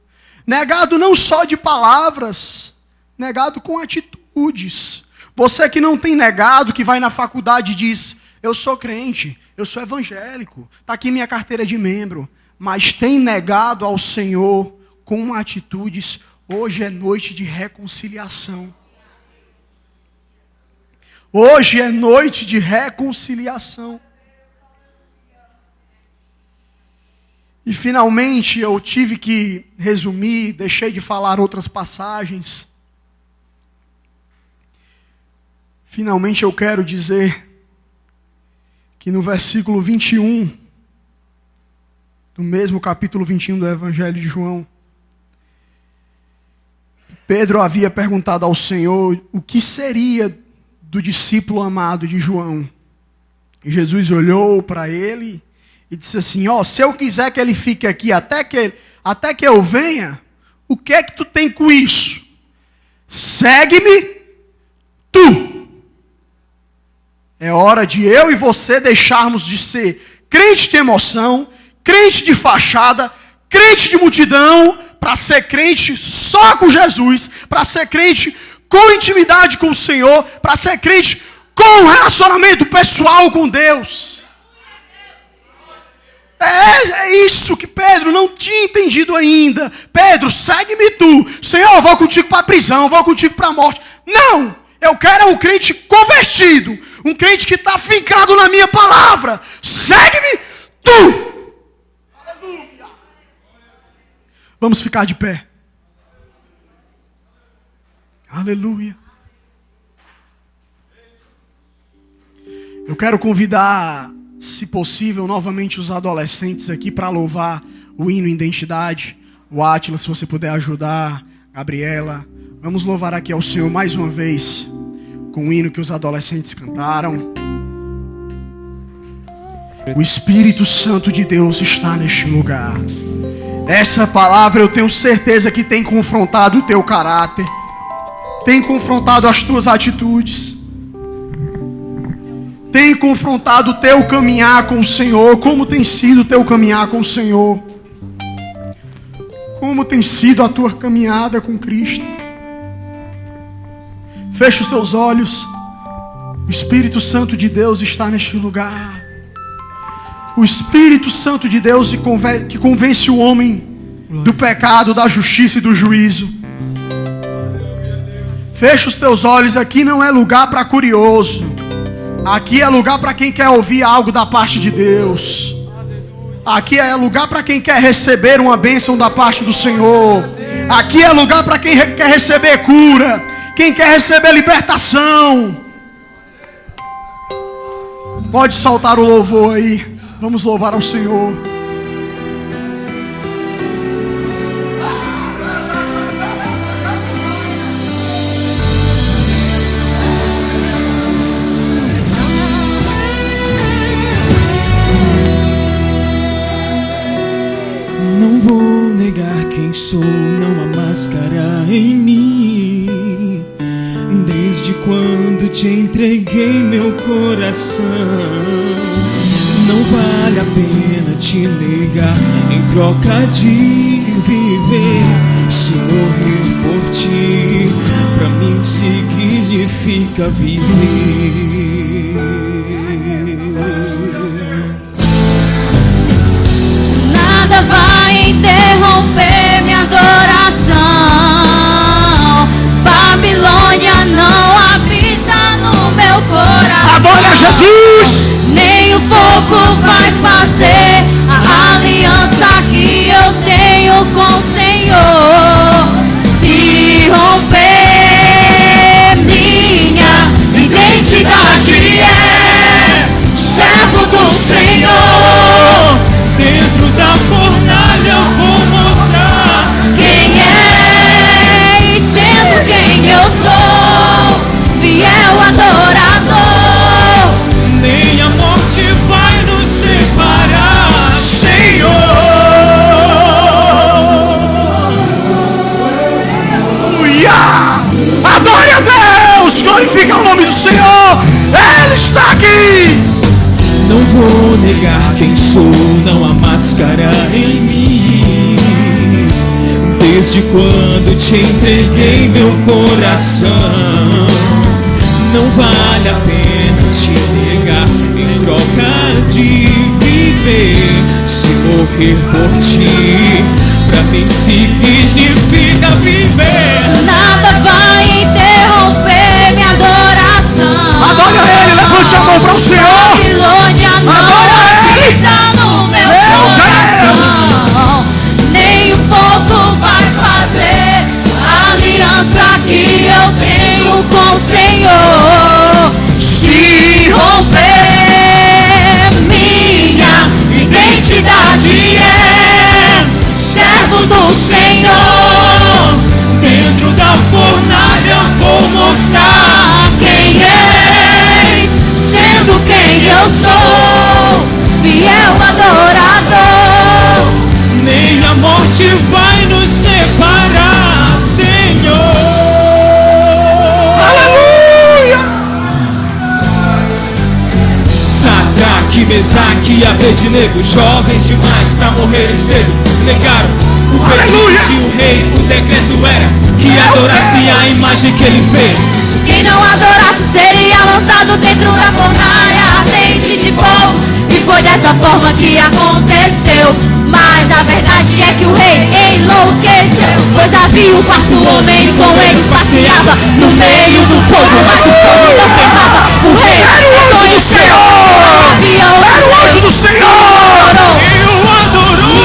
Negado não só de palavras, negado com atitudes. Você que não tem negado, que vai na faculdade e diz: eu sou crente, eu sou evangélico, está aqui minha carteira de membro, mas tem negado ao Senhor com atitudes. Hoje é noite de reconciliação. Hoje é noite de reconciliação. E finalmente eu tive que resumir, deixei de falar outras passagens. Finalmente eu quero dizer que no versículo 21, do mesmo capítulo 21 do Evangelho de João, Pedro havia perguntado ao Senhor o que seria do discípulo amado de João. E Jesus olhou para ele e disse assim: se eu quiser que ele fique aqui até que eu venha, o que é que tu tem com isso? Segue-me tu. É hora de eu e você deixarmos de ser crente de emoção, crente de fachada, crente de multidão, para ser crente só com Jesus, para ser crente com intimidade com o Senhor, para ser crente com relacionamento pessoal com Deus. É isso que Pedro não tinha entendido ainda. Pedro, segue-me tu. Senhor, eu vou contigo para a prisão, eu vou contigo para a morte. Não! Eu quero um crente convertido, um crente que está fincado na minha palavra. Segue-me tu. Aleluia. Vamos ficar de pé. Aleluia. Eu quero convidar, se possível, novamente os adolescentes aqui para louvar o hino Identidade. O Átila, se você puder ajudar. Gabriela. Vamos louvar aqui ao Senhor mais uma vez com o hino que os adolescentes cantaram. O Espírito Santo de Deus está neste lugar. Essa palavra eu tenho certeza que tem confrontado o teu caráter, tem confrontado as tuas atitudes, tem confrontado o teu caminhar com o Senhor. Como tem sido o teu caminhar com o Senhor? Como tem sido a tua caminhada com Cristo? Fecha os teus olhos. O Espírito Santo de Deus está neste lugar. O Espírito Santo de Deus que convence o homem do pecado, da justiça e do juízo. Fecha os teus olhos. Aqui não é lugar para curioso. Aqui é lugar para quem quer ouvir algo da parte de Deus. Aqui é lugar para quem quer receber uma bênção da parte do Senhor. Aqui é lugar para quem quer receber cura, quem quer receber libertação. Pode soltar o louvor aí. Vamos louvar ao Senhor. Não vou negar quem sou, não há máscara em mim. Desde quando te entreguei meu coração, não vale a pena te negar em troca de viver. Se morrer por ti, pra mim significa viver. Nada vai interromper minha adoração. Babilônia não habita no meu coração. Adore a Jesus! Nem o fogo vai fazer a aliança que eu tenho com o Senhor se romper. Minha identidade é servo do Senhor. Dentro da fornalha eu vou mostrar Quem é e sendo quem eu sou, fiel adorador. nem a morte Adore a Deus! Glorifica o nome do Senhor! Ele está aqui! Não vou negar quem sou, não há máscara em mim. Desde quando te entreguei meu coração, não vale a pena te negar em troca de viver. Se morrer por ti, pra mim significa viver. Nada vai interromper minha adoração. Adore a Ele, levante a mão para o Senhor. Adore a Ele. Está no meu coração. Nem um pouco vai fazer a aliança que eu tenho com o Senhor se romper. Minha identidade é servo do Senhor. Dentro da fornalha vou mostrar Quem és, sendo quem eu sou, fiel adorador. nem a morte vai nos separar, Senhor. Aleluia! Sadraque, Mesaque e Abednego, jovens demais pra morrerem cedo, negaram o pedido o rei. O decreto era que adorasse a imagem que ele fez. Quem não adorasse seria lançado dentro da fornalha ardente de fogo. E foi dessa forma que aconteceu. Mas a verdade é que o rei enlouqueceu, pois havia um quarto homem e com eles passeava no meio do fogo, mas o fogo não queimava. O rei Era o anjo do Senhor! Era o anjo do Senhor! E o adorou.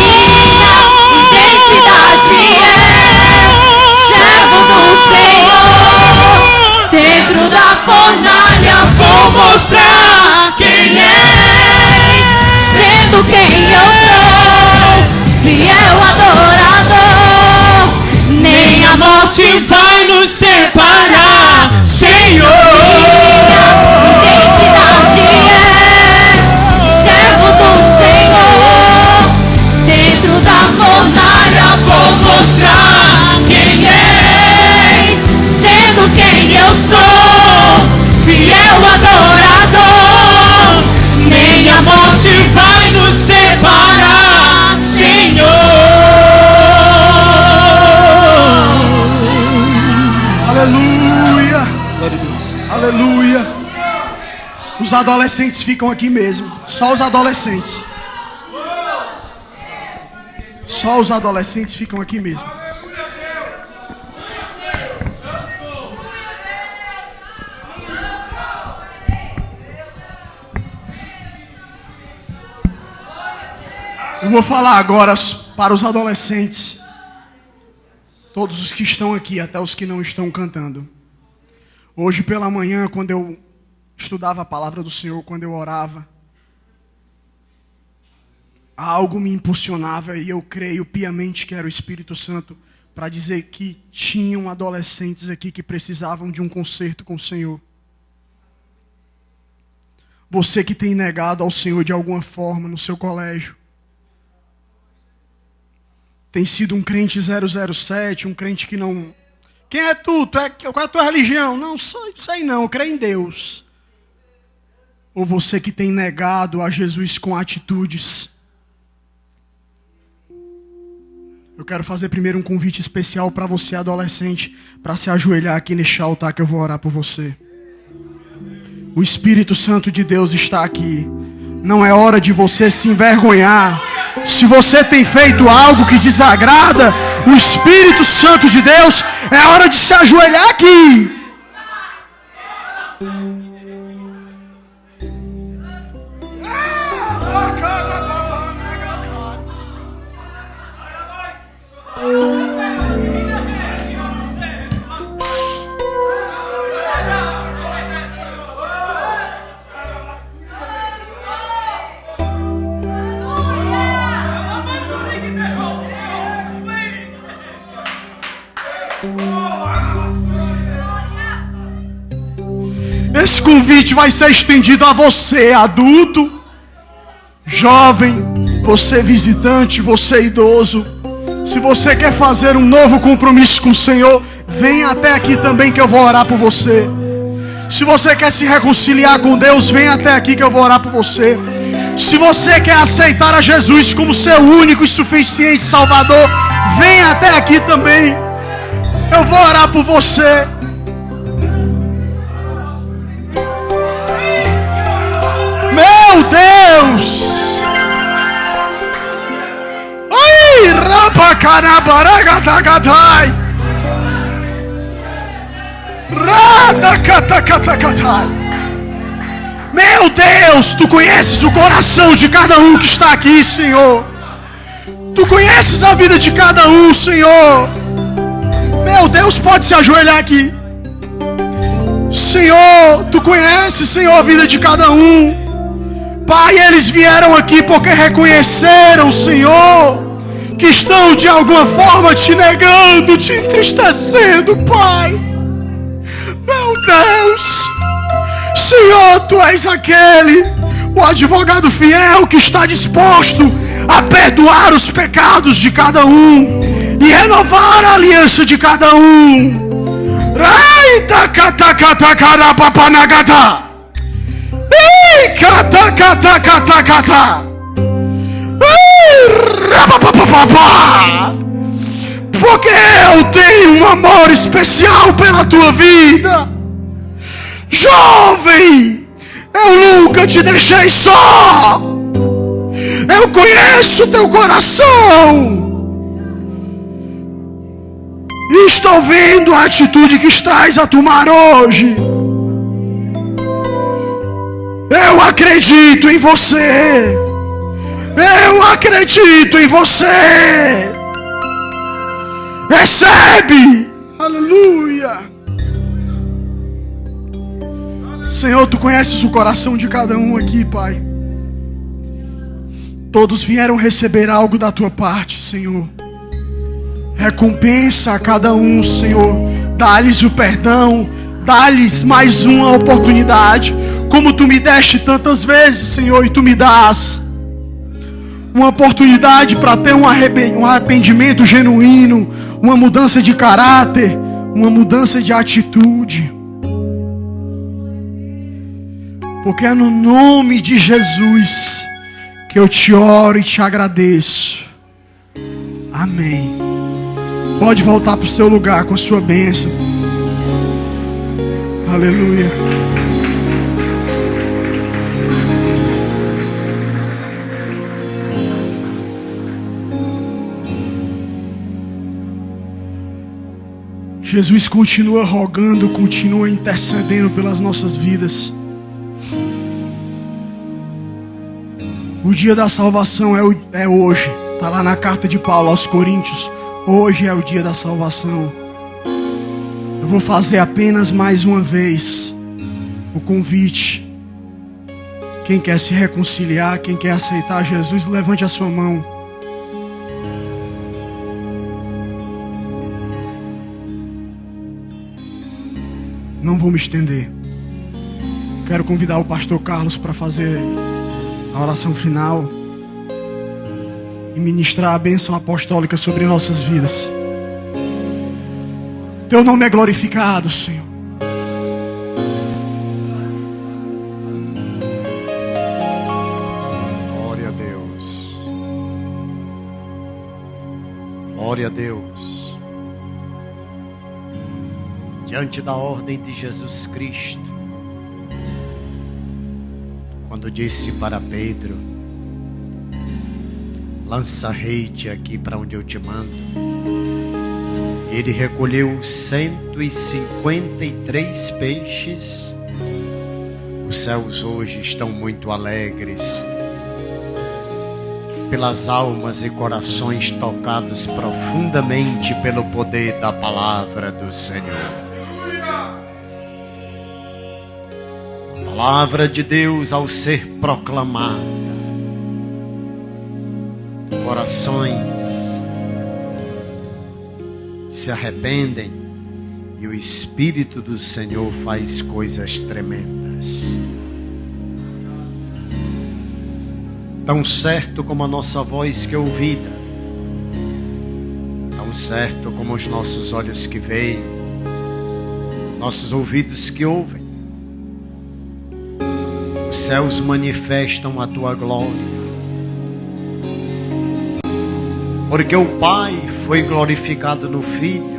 Minha identidade é servo do Senhor. Dentro da fornalha vou mostrar quem és, sendo quem eu sou, fiel adorador. Nem a morte Vai nos separar, Senhor. identidade é servo do Senhor. Dentro da fornalha vou mostrar quem és, sendo quem eu sou, fiel adorador. Nem a morte Vai nos separar, Senhor. Aleluia! Glória a Deus. Aleluia! Os adolescentes ficam aqui mesmo. Só os adolescentes. Só os adolescentes ficam aqui mesmo. Eu vou falar agora para os adolescentes. Todos os que estão aqui, até os que não estão cantando. Hoje pela manhã, quando eu estudava a palavra do Senhor, quando eu orava, algo me impulsionava e eu creio piamente que era o Espírito Santo para dizer que tinham adolescentes aqui que precisavam de um concerto com o Senhor. Você que tem negado ao Senhor de alguma forma no seu colégio, tem sido um crente 007, um crente que não... Quem é tu? Qual é a tua religião? Não, sei não, eu creio em Deus. Ou você que tem negado a Jesus com atitudes. Eu quero fazer primeiro um convite especial para você, adolescente, para se ajoelhar aqui neste altar que eu vou orar por você. O Espírito Santo de Deus está aqui. Não é hora de você se envergonhar. Se você tem feito algo que desagrada o Espírito Santo de Deus, é hora de se ajoelhar aqui. Esse convite vai ser estendido a você, adulto, jovem, você visitante, você idoso. Se você quer fazer um novo compromisso com o Senhor, venha até aqui também que eu vou orar por você. Se você quer se reconciliar com Deus, venha até aqui que eu vou orar por você. Se você quer aceitar a Jesus como seu único e suficiente Salvador, venha até aqui também. Eu vou orar por você. Meu Deus! Ai, rapacanabaragatacatai! Radacatacatacatai! Meu Deus, tu conheces o coração de cada um que está aqui, Senhor. Tu conheces a vida de cada um, Senhor. Meu Deus, pode se ajoelhar aqui. Senhor, tu conheces, Senhor, a vida de cada um. Pai, eles vieram aqui porque reconheceram, Senhor, que estão de alguma forma te negando, te entristecendo, Pai. Meu Deus, Senhor, tu és o advogado fiel que está disposto a perdoar os pecados de cada um e renovar a aliança de cada um. Porque eu tenho um amor especial pela tua vida. Jovem, eu nunca te deixei só. Eu conheço o teu coração. E estou vendo a atitude que estás a tomar hoje. Eu acredito em você. Eu acredito em você. Recebe. Aleluia. Senhor, tu conheces o coração de cada um aqui, Pai. Todos vieram receber algo da tua parte, Senhor. Recompensa a cada um, Senhor. Dá-lhes o perdão. Dá-lhes mais uma oportunidade. Como tu me deste tantas vezes, Senhor, e tu me dás uma oportunidade para ter um arrependimento genuíno, uma mudança de caráter, uma mudança de atitude. Porque é no nome de Jesus que eu te oro e te agradeço. Amém. Pode voltar para o seu lugar com a sua bênção. Aleluia. Jesus continua rogando, continua intercedendo pelas nossas vidas. O dia da salvação é hoje. Está lá na carta de Paulo aos Coríntios. Hoje é o dia da salvação. Eu vou fazer apenas mais uma vez o convite. Quem quer se reconciliar, quem quer aceitar Jesus, levante a sua mão. Não vou me estender. Quero convidar o pastor Carlos para fazer a oração final e ministrar a bênção apostólica sobre nossas vidas. Teu nome é glorificado, Senhor. Glória a Deus. Glória a Deus. Diante da ordem de Jesus Cristo, quando disse para Pedro: lança a rede aqui para onde eu te mando, ele recolheu 153 peixes. Os céus hoje estão muito alegres pelas almas e corações tocados profundamente pelo poder da palavra do Senhor. A palavra de Deus, ao ser proclamada, corações se arrependem e o Espírito do Senhor faz coisas tremendas. Tão certo como a nossa voz que é ouvida, tão certo como os nossos olhos que veem, nossos ouvidos que ouvem. Os céus manifestam a tua glória. Porque o Pai foi glorificado no Filho.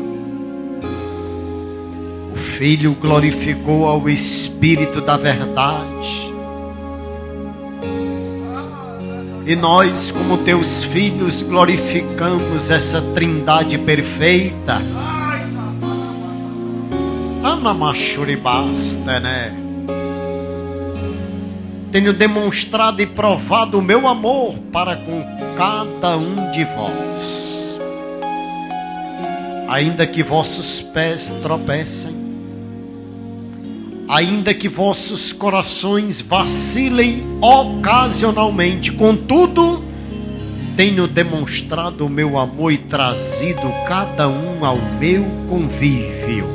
O Filho glorificou ao Espírito da verdade. E nós, como teus filhos, glorificamos essa trindade perfeita. Anamachuribasta, né? Tenho demonstrado e provado o meu amor para com cada um de vós. Ainda que vossos pés tropecem, ainda que vossos corações vacilem ocasionalmente, contudo, tenho demonstrado o meu amor e trazido cada um ao meu convívio,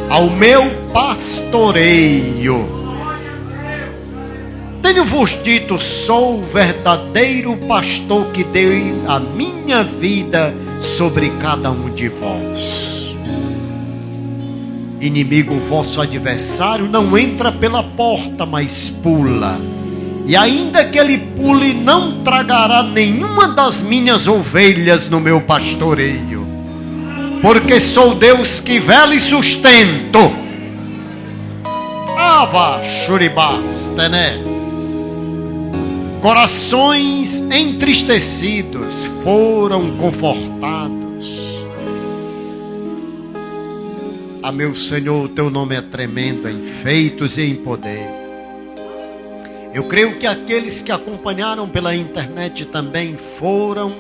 ao meu pastoreio. Tenho-vos dito, sou o verdadeiro pastor que dei a minha vida sobre cada um de vós. Inimigo, vosso adversário, não entra pela porta, mas pula. E ainda que ele pule, não tragará nenhuma das minhas ovelhas no meu pastoreio. Porque sou Deus que vela e sustento. Ava churibasta, né? Corações entristecidos foram confortados. Ah, meu Senhor, o teu nome é tremendo em feitos e em poder. Eu creio que aqueles que acompanharam pela internet também foram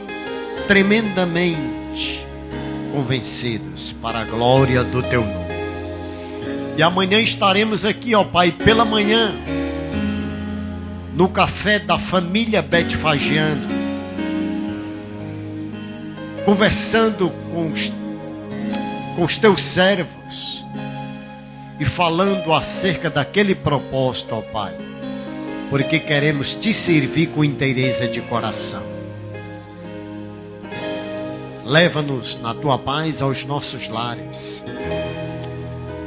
tremendamente convencidos para a glória do teu nome. E amanhã estaremos aqui, ó Pai, pela manhã, no café da família Betfagiana, conversando com os teus servos e falando acerca daquele propósito, ó Pai, porque queremos te servir com inteireza de coração. Leva-nos na tua paz aos nossos lares.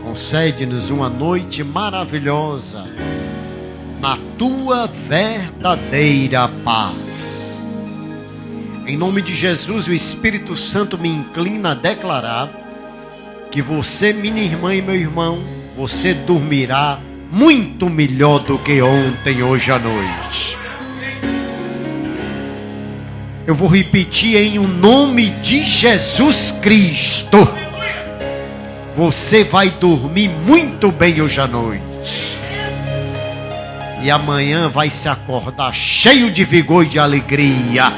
Concede-nos uma noite maravilhosa na tua verdadeira paz. Em nome de Jesus, o Espírito Santo me inclina a declarar que você, minha irmã e meu irmão, você dormirá muito melhor do que ontem, hoje à noite. Eu vou repetir em o nome de Jesus Cristo. Você vai dormir muito bem hoje à noite. E amanhã vai se acordar cheio de vigor e de alegria.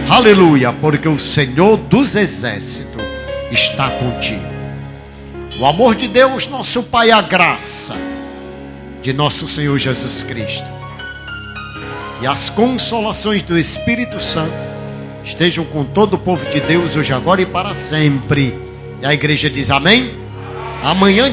Aleluia, porque o Senhor dos Exércitos está contigo. O amor de Deus, nosso Pai, a graça de nosso Senhor Jesus Cristo e as consolações do Espírito Santo estejam com todo o povo de Deus hoje, agora e para sempre. E a igreja diz amém. Amanhã